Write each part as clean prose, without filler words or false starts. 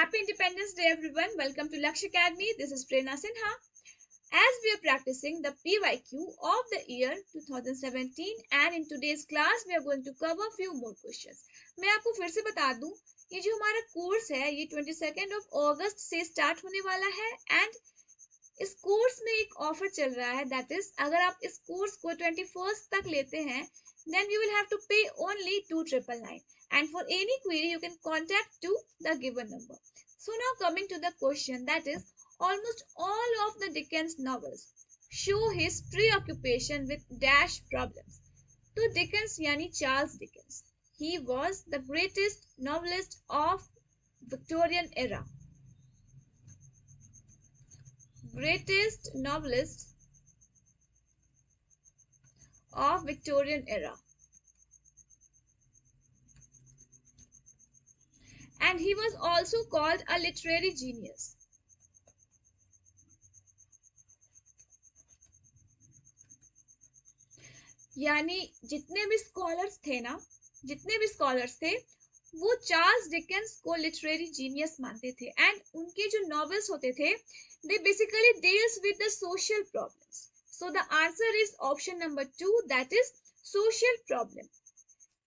Happy Independence Day, everyone. Welcome to Lakshya Academy. This is Prerna Sinha. As we are practicing the PYQ of the year 2017 and in today's class we are going to cover few more questions. मैं आपको फिर से बता दूं, ये जो हमारा course है ये 22 अगस्त से स्टार्ट होने वाला है एंड इस कोर्स में एक ऑफर चल रहा है, दैट इज अगर आप इस कोर्स को 21st तक लेते हैं then you will have to pay only 2,999 and for any query you can contact to the given number. So now coming to the question, that is almost all of the Dickens novels show his preoccupation with dash problems. तो Dickens यानी Charles Dickens, he was the greatest novelist of Victorian era. Greatest novelist of Victorian era. And he was also called a literary genius. यानी जितने भी scholars थे वो Charles Dickens को literary genius मानते थे एंड उनके जो नॉवेल्स होते थे they basically deals with the social problems. So the answer is option number 2, that is social problem.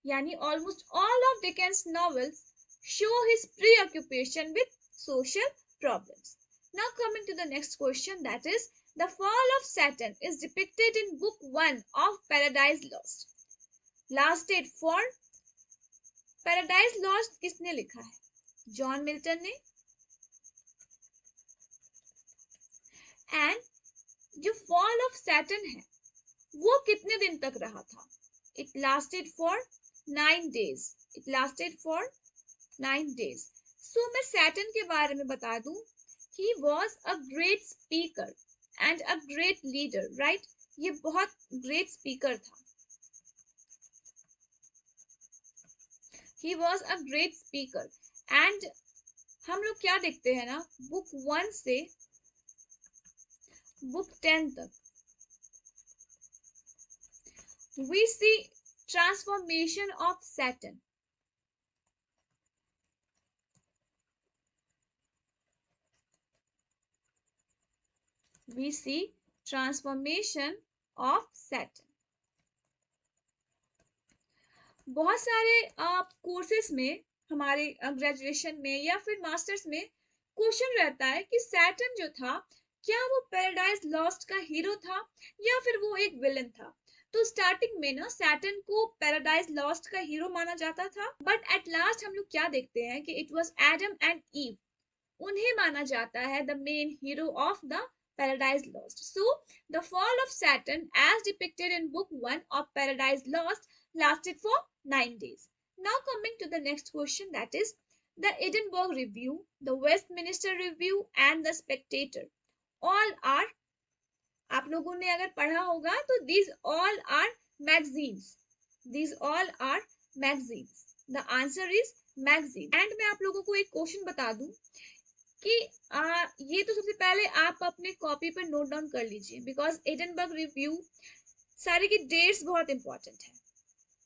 यानी almost all of Dickens novels show his preoccupation with social problems. Now coming to the next question, that is the fall of Saturn is depicted in book 1 of Paradise Lost. Last date for Paradise Lost किसने लिखा है? John Milton ने. And जो fall of Saturn है वो कितने दिन तक रहा था? It lasted for 9 days. It lasted for 9 days. सो मैं सैटर्न के बारे में बता दूं, he was a great speaker and a great leader, right? ये बहुत ग्रेट स्पीकर था. He was a great speaker and हम लोग क्या देखते हैं ना, बुक 1 से book 10 तक we see transformation of Saturn. We see transformation of Saturn. बहुत सारे कोर्सेस में हमारे ग्रेजुएशन में या फिर मास्टर्स में क्वेश्चन रहता है कि सैटर्न जो था क्या वो पैराडाइज लॉस्ट का हीरो था या फिर वो एक विलन था. तो स्टार्टिंग में ना सैटर्न को पैराडाइज लॉस्ट का हीरो माना जाता था, बट एट लास्ट हम लोग क्या देखते हैं कि it was Adam and Eve, उन्हें माना जाता है the main hero of the Paradise Lost. So the fall of Satan as depicted in book 1 of Paradise Lost lasted for 9 days. Now coming to the next question, that is the Edinburgh Review, the Westminster Review and the Spectator. All are, आप लोगों ने अगर पढ़ा होगा तो these all are magazines. These all are magazines. The answer is magazine. And मैं आप लोगों को एक क्वेश्चन बता दूं कि ये तो सबसे पहले आप अपने कॉपी पर नोट डाउन कर लीजिए, बिकॉज एडिनबर्ग रिव्यू सारे की डेट्स बहुत इंपॉर्टेंट है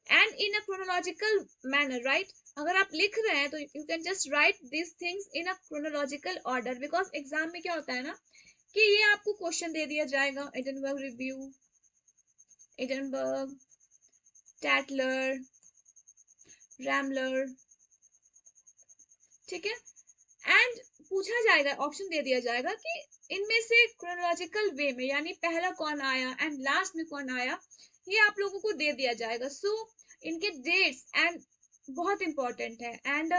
and in a chronological manner, right? अगर आप लिख रहे हैं तो you can just write this things in a chronological order, because exam में क्या होता है ना कि ये आपको क्वेश्चन दे दिया जाएगा, एडिनबर्ग रिव्यू, एडिनबर्ग, टैटलर, रैमलर, ठीक है, एंड पूछा जाएगा, ऑप्शन दे दिया जाएगा कि इनमें से क्रोनोलॉजिकल वे में यानी पहला कौन आया एंड लास्ट में कौन आया, ये आप लोगों को दे दिया जाएगा. सो इनके डेट्स एंड बहुत इंपॉर्टेंट है and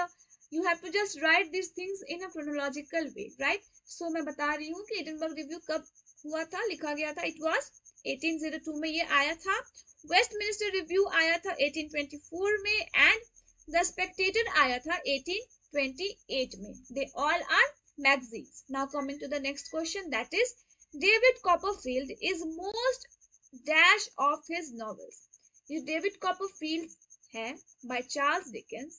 you have to just write this things in a chronological way, right? So मैं बता रही हूँ कि एडिनबर्ग रिव्यू कब हुआ था, लिखा गया था, इट वाज 1802 में ये आया था. वेस्टमिनिस्टर रिव्यू आया था 1824 में एंड द स्पेक्टेटर आया था 1828 में. They all are magazines. Now coming to the next question, that is David Copperfield is most dash of his novels. ये डेविड कॉपरफील्ड है by Charles Dickens.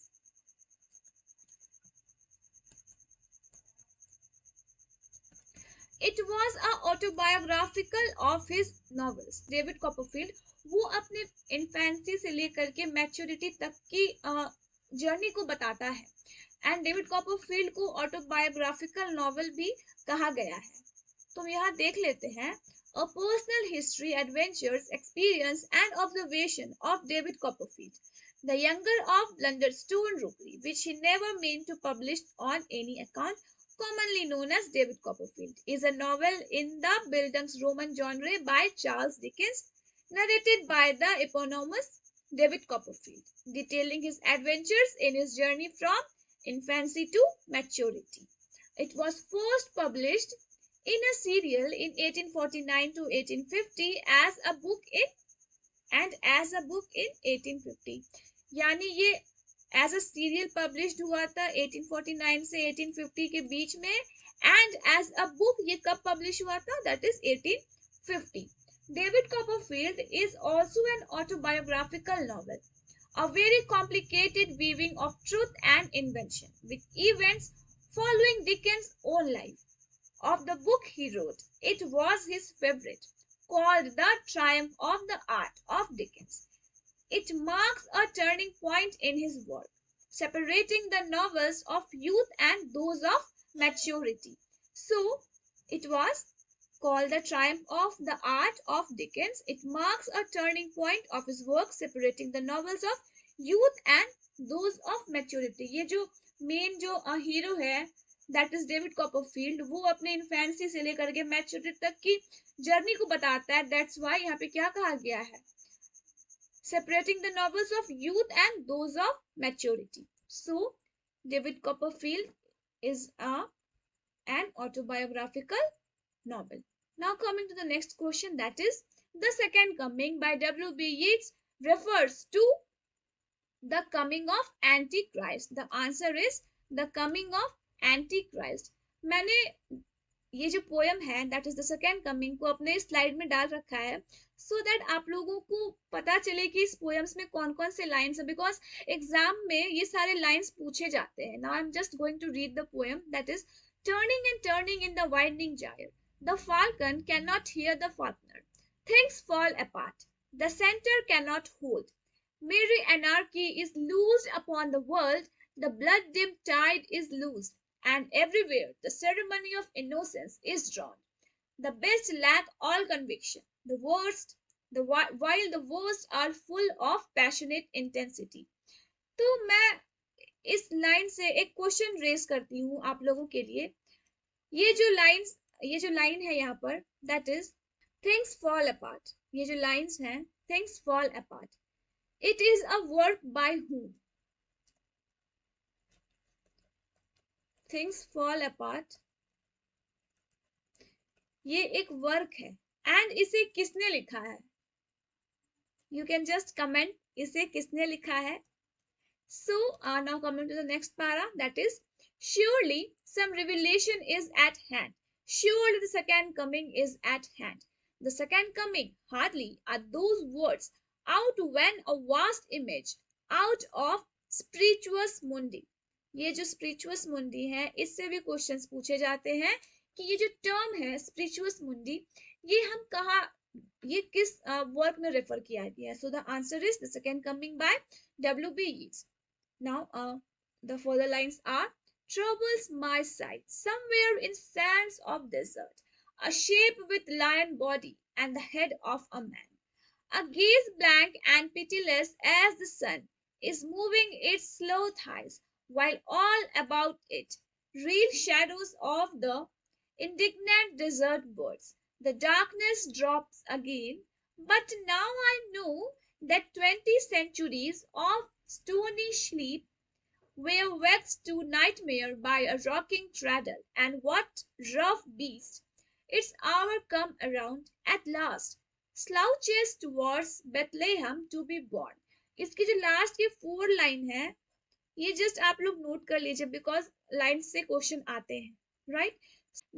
It was a autobiographical of his novels. David Copperfield वो अपने infancy से लेकर के maturity तक की journey को बताता है एंड डेविड कॉपरफील्ड को ऑटोबायोग्राफिकल नॉवल भी कहा गया है। तो यहाँ देख लेते हैं A personal history, adventures, experience and observation of David Copperfield, the younger of Blunderstone Rookery, which he never meant to publish on any account, commonly known as David Copperfield, is a novel in the Bildungsroman genre by Charles Dickens, narrated by the eponymous David Copperfield, detailing his adventures in his journey from infancy to maturity. It was first published in a serial in 1849 to 1850 as a book in and as a book in 1850, यानी ये as a serial published हुआ था 1849 से 1850 के बीच में, and as a book ये कब publish हुआ था, that is 1850. David Copperfield is also an autobiographical novel, a very complicated weaving of truth and invention, with events following Dickens' own life. Of the book he wrote, it was his favorite, called The Triumph of the Art of Dickens. It marks a turning point in his work, separating the novels of youth and those of maturity. So, it was called The Triumph of the Art of Dickens. It marks a turning point of his work, separating the novels of youth and those of maturity. ये जो main जो hero है, that is David Copperfield, वो अपने infancy से लेकर के maturity तक की जर्नी को बताता है. दैट्स व्हाई यहाँ पे क्या कहा गया है, separating the novels of youth and those of maturity. So David Copperfield is an autobiographical novel. Now coming to the next question, that is The Second Coming by W.B. Yeats refers to the coming of Antichrist. The answer is the coming of Antichrist. मैंने ये जो poem है that is the second coming को अपने slide में डाल रखा है सो दैट आप लोगों को पता चले कि इस पोयम्स में कौन कौन से लाइन्स है, बिकॉज एग्जाम में ये सारे लाइन्स पूछे जाते हैं. Now I am just going to read the poem that is turning in the winding gyre. The falcon cannot hear the falconer. Things fall apart. The center cannot hold. Merry anarchy is loosed upon the world. The blood-dimmed tide is loosed, and everywhere the ceremony of innocence is drawn. The best lack all conviction. The worst, while the worst are full of passionate intensity. तो मैं इस line से एक question raise करती हूँ आप लोगों के लिए. ये जो लाइन है यहाँ पर, that is things fall apart. ये जो लाइन्स हैं, things fall apart, it is a work by whom? Things fall apart ये एक वर्क है, एंड इसे किसने लिखा है? यू कैन जस्ट कमेंट इसे किसने लिखा है. So now coming to the next para, that is surely some revelation is at hand. Surely the second coming is at hand. The second coming, hardly are those words out when a vast image out of spirituous mundi. ये जो spirituous mundi है, इससे भी questions पूछे जाते हैं कि ये जो term है spirituous mundi, ये हम कहाँ, ये किस वर्क में रेफर किया गया है. So the answer is the second coming by W.B. Yeats. Now, the further lines are, troubles my sight, somewhere in sands of desert, a shape with lion body and the head of a man, a gaze blank and pitiless as the sun is moving its slow thighs, while all about it reel shadows of the indignant desert birds. The darkness drops again, but now I know that 20 centuries of stony sleep were vexed to nightmare by a rocking cradle, and what rough beast, its hour come around at last, slouches towards Bethlehem to be born. इसकी जो last की 4 line है, ये just आप लोग note कर लीजिए because line से क्वेश्चन आते हैं, right.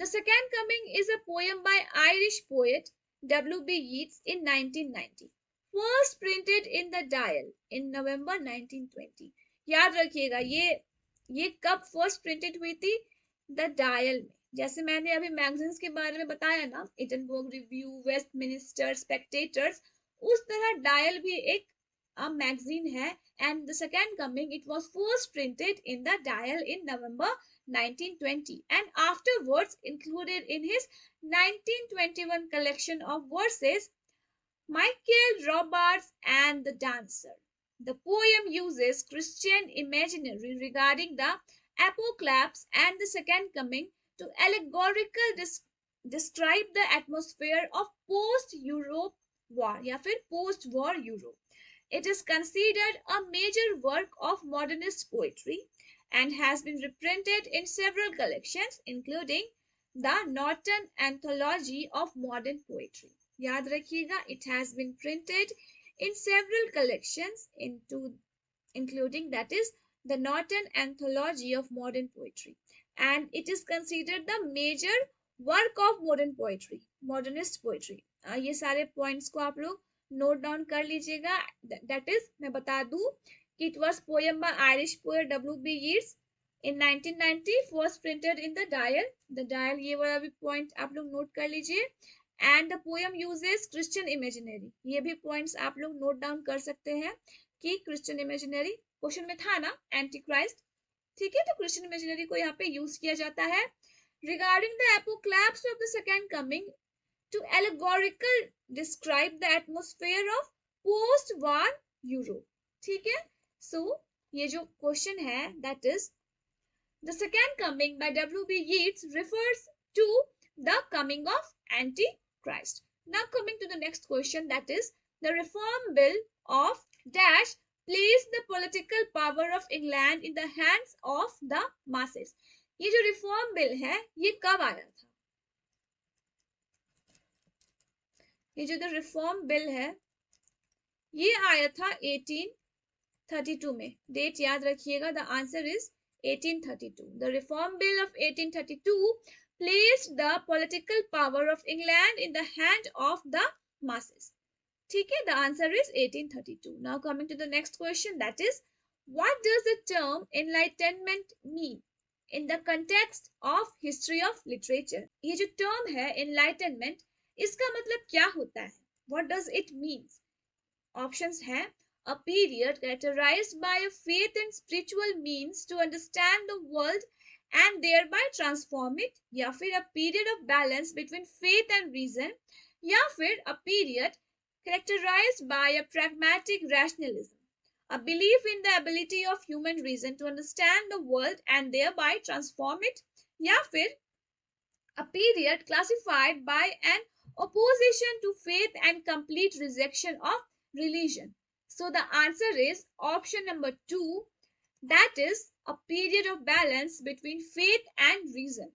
The Second Coming is a poem by Irish poet W.B. Yeats in 1990. First printed in the Dial in November 1920. याद रखिएगा ये कब फर्स्ट प्रिंटेड हुई थी? द डायल में. जैसे मैंने अभी मैगजीन्स के बारे में बताया ना, एडिनबर्ग रिव्यू, वेस्टमिनिस्टर, स्पेक्टेटर्स, उस तरह डायल भी एक मैगजीन है and the Second Coming, it was first printed in the Dial in November 1920 and afterwards included in his 1921 collection of verses Michael Robarts and the Dancer. The poem uses Christian imaginary regarding the apocalypse and the Second Coming to allegorical describe the atmosphere of post-Europe war या फिर post-war Europe. It is considered a major work of modernist poetry and has been reprinted in several collections, including the Norton Anthology of Modern Poetry. याद रखिएगा, it has been printed in several collections including that is the Norton Anthology of Modern Poetry, and it is considered the major work of modern poetry, modernist poetry. ये सारे points को आप लोग note down कर लीजिएगा. That is, मैं बता दूं कि it was poem by Irish poet W.B. Yeats in 1990, first printed in the Dial. The Dial, ये वाला भी point आप लोग note कर लीजिए. And the poem uses Christian imaginary. ये भी points आप लोग note down कर सकते हैं कि Christian imaginary क्वेश्चन में था ना, एंटीक्राइस्ट. ठीक है, तो क्रिश्चियन इमेजिनरी को यहाँ पे यूज किया जाता है regarding the apocalypse of the Second Coming to allegorical describe the atmosphere of post-war Europe. ठीक है, so ये जो क्वेश्चन है that is the Second Coming by W.B. Yeats refers to the coming of Antichrist. Now coming to the next question, that is the Reform Bill of dash placed the political power of England in the hands of the masses. ये जो reform bill है ये कब आया था? ये जो reform bill है ये आया था 1832 में. डेट याद रखिएगा. The answer is 1832. The reform bill of 1832 placed the political power of England in the hand of the masses. ठीक है, the answer is 1832. Now coming to the next question, that is what does the term enlightenment mean in the context of history of literature? ये जो term है enlightenment, इसका मतलब क्या होता है? What does it mean? Options हैं a period characterized by a faith and spiritual means to understand the world and thereby transform it, या फिर a period of balance between faith and reason, या फिर a period characterized by a pragmatic rationalism, a belief in the ability of human reason to understand the world and thereby transform it, या फिर a period classified by an opposition to faith and complete rejection of religion. So the answer is option number 2, that is a period of balance between faith and reason.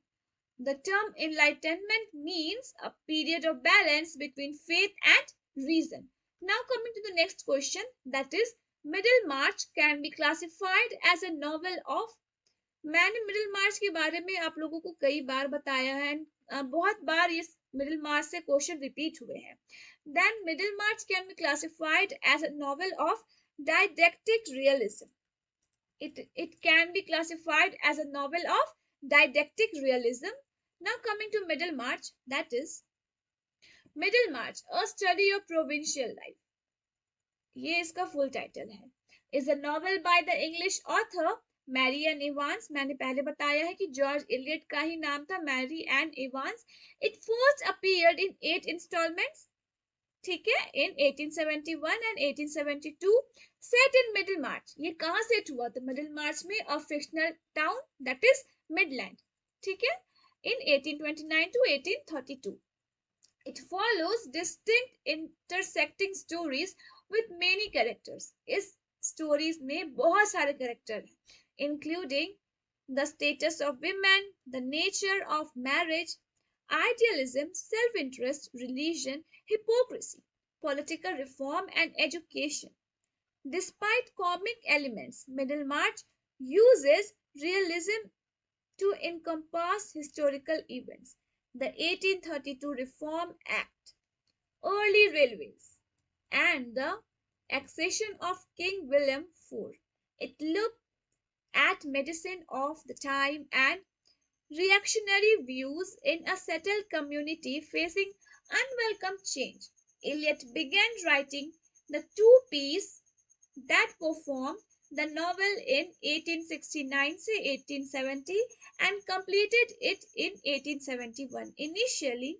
The term enlightenment means a period of balance between faith and reason. Now coming to the next question, that is Middlemarch can be classified as a novel of. मैंने मिडिलमार्च के बारे में आप लोगों को कई बार बताया है, बहुत बार ये मिडिलमार्च से क्वेश्चन रिपीट हुए हैं. Then Middlemarch can be classified as a novel of didactic realism. It can be classified as a novel of didactic realism. Now coming to Middlemarch, that is Middlemarch, a study of provincial life. ये इसका full title है. Is a novel by the English author Mary Ann Evans. मैंने पहले बताया है कि George Eliot का ही नाम था Mary Ann Evans. It first appeared in 8 installments. ठीक है, in 1871 and 1872, set in Middlemarch. ये कहाँ सेट हुआ था? Middlemarch में a fictional town, that is Midland. ठीक है, in 1829 to 1832. It follows distinct intersecting stories with many characters. इस stories में बहुत सारे character हैं, including the status of women, the nature of marriage, idealism, self-interest, religion, hypocrisy, political reform, and education. Despite comic elements, Middlemarch uses realism to encompass historical events. The 1832 Reform Act, early railways, and the accession of King William IV. It looked at medicine of the time and reactionary views in a settled community facing unwelcome change. Eliot began writing the two-piece that performed the novel in 1869 से 1870 and completed it in 1871. Initially,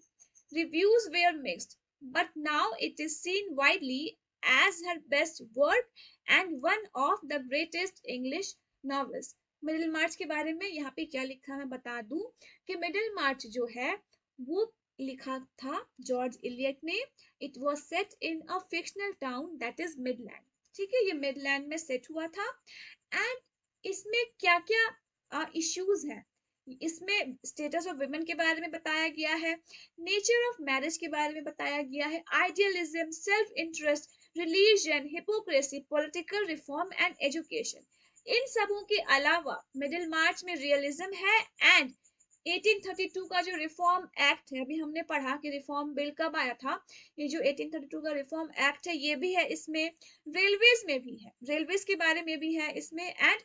reviews were mixed, but now it is seen widely as her best work and one of the greatest English novels. Middlemarch के बारे में यहाँ पे क्या लिखा मैं बता दूं कि मिडिल मार्च जो है वो लिखा था जॉर्ज इलियट ने. It was set in a fictional town that is Midland. ठीक है, ये मिडलैंड में सेट हुआ था. एंड इसमें क्या क्या इश्यूज हैं, इसमें स्टेटस ऑफ वुमेन के बारे में बताया गया है, नेचर ऑफ मैरिज के बारे में बताया गया है, idealism, self interest, religion, hypocrisy, political reform and education. इन सबों के अलावा मिडिल मार्च में रियलिज्म है. एंड 1832 का जो रिफॉर्म एक्ट है, अभी हमने पढ़ा कि रिफॉर्म बिल कब आया था, ये जो 1832 का रिफॉर्म एक्ट है ये भी है इसमें. रेलवेज में भी है, रेलवेज के बारे में भी है इसमें. And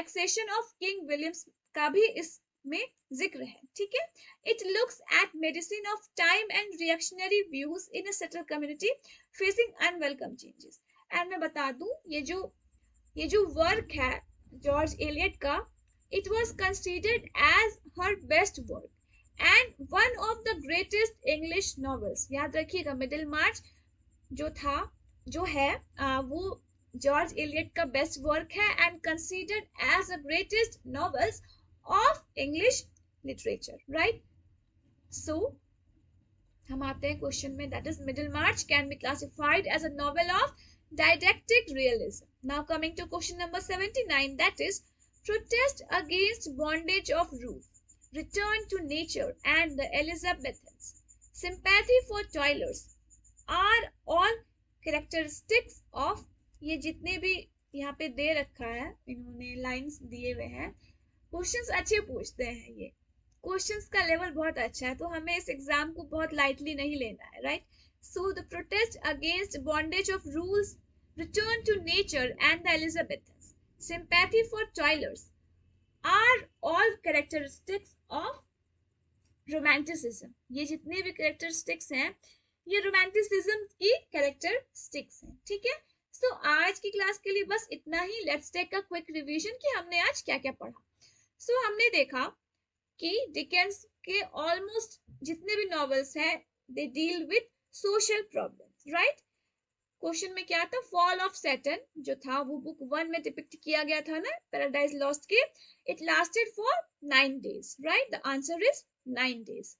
accession of King Williams का भी इसमें जिक्र है. ठीक है, it looks at medicine of time and reactionary views in a settled community facing unwelcome changes. And मैं बता दूं ये जो वर्क है जॉर्ज एलियट का, it was considered as her best work and one of the greatest English novels. याद रखिएगा middle मार्च जो था जो है वो जॉर्ज एलियट का बेस्ट वर्क है and considered as the greatest novels of English literature. Right, so हम आते हैं क्वेश्चन में. That is Middlemarch can be classified as a novel of didactic realism. Now coming to question number 79, that is protest against bondage of rule, return to nature and the Elizabethans, sympathy for toilers are all characteristics of. ये जितने भी यहाँ पे दे रखा है इन्होंने lines दिए हुए हैं, क्वेश्चंस अच्छे पूछते हैं. ये क्वेश्चंस का लेवल बहुत अच्छा है, तो हमें इस एग्जाम को बहुत लाइटली नहीं लेना है. Right, so the protest against bondage of rules, return to nature and the Elizabethans, sympathy for toilers are all characteristics of romanticism. ये जितने भी characteristics हैं ये romanticism की characteristics हैं. ठीक है, so आज की क्लास के लिए बस इतना ही. Let's take a quick revision कि हमने आज क्या क्या पढ़ा. so हमने देखा कि डिकेंस के ऑलमोस्ट जितने भी नॉवेल्स हैं they deal with social problems. Right, question में क्या था, फॉल ऑफ सैटर्न जो था वो बुक 1 में डिपिक्ट किया गया था ना, पैराडाइज लॉस्ट के. It lasted for 9 days. Right, the answer is 9 days.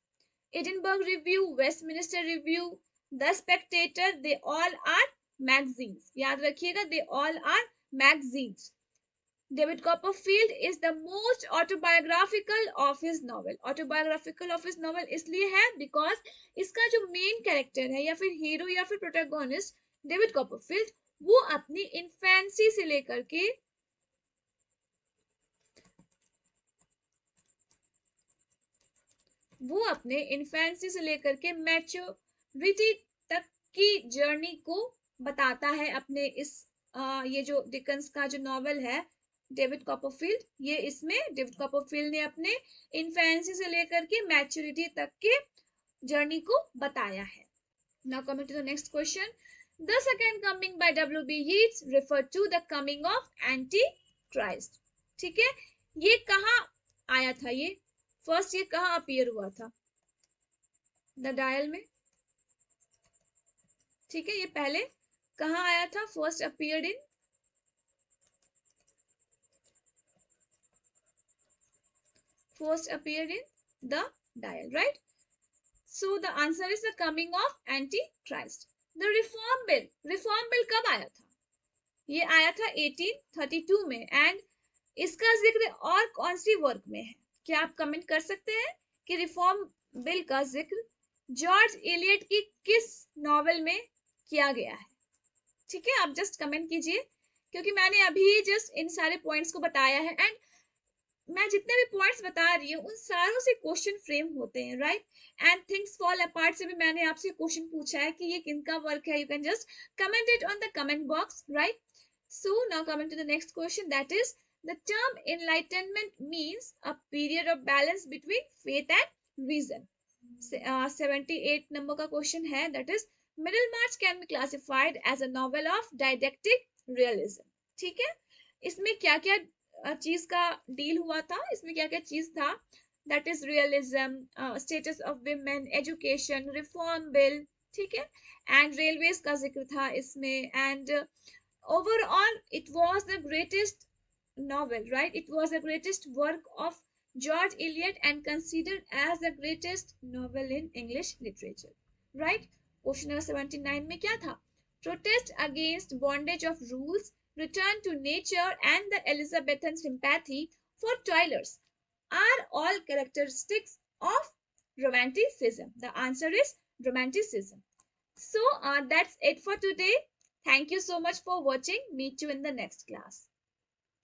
Edinburgh Review, Westminster Review, the Spectator, they all are magazines. याद रखिएगा, they all are magazines. David Copperfield is the most autobiographical of his novel. Autobiographical of his novel इसलिए है because इसका जो main character है या फिर hero या फिर प्रोटैगोनिस्ट डेविड कॉपरफील्ड, वो अपनी इन्फेंसी से लेकर के मैच्योरिटी तक की जर्नी को बताता है अपने इस ये जो डिकन्स का जो नॉवेल है डेविड कॉपरफील्ड, ये इसमें डेविड कॉपरफील्ड ने अपने इन्फेंसी से लेकर के मैच्योरिटी तक के जर्नी को बताया है. Now coming to the next question, the second coming by W.B. Yeats refer to the coming of Antichrist. ठीक है, ये कहाँ आया था, ये फर्स्ट ये कहाँ अपीयर हुआ था, द डायल में. ठीक है, ये पहले कहाँ आया था, first appeared in the dial. Right, so the answer is the coming of Antichrist. The reform bill कब आया था, ये आया था 1832 में. एंड इसका जिक्र और कौन सी वर्क में है, क्या आप कमेंट कर सकते हैं कि रिफॉर्म बिल का जिक्र जॉर्ज एलियट की किस नॉवेल में किया गया है. ठीक है, आप जस्ट कमेंट कीजिए क्योंकि मैंने अभी जस्ट इन सारे पॉइंट्स को बताया है. एंड मैं जितने भी पॉइंट्स बता रही हूँ उन सारों से क्वेश्चन फ्रेम होते हैं. Right, and things fall apart से भी मैंने आपसे क्वेश्चन पूछा है कि ये किनका वर्क है. You can just comment it on the comment box. Right, so now coming to the next question, that is the term enlightenment means a period of balance between faith and reason. 78 number का question है, that is Middlemarch can be classified as a novel of didactic realism. ठीक है, इसमें क्या क्या चीज का deal हुआ था, इसमें क्या क्या चीज था? That is realism, status of women, education, reform bill, ठीक है, एंड रेलवेज का जिक्र था इसमें, and overall it was the greatest novel, right? It was the greatest work of George Eliot and considered as the greatest novel in English literature, right? Question number 79 में क्या था? Protest against bondage of rules, return to nature, and the Elizabethan sympathy for toilers are all characteristics of romanticism. The answer is romanticism. So that's it for today. Thank you so much for watching. Meet you in the next class.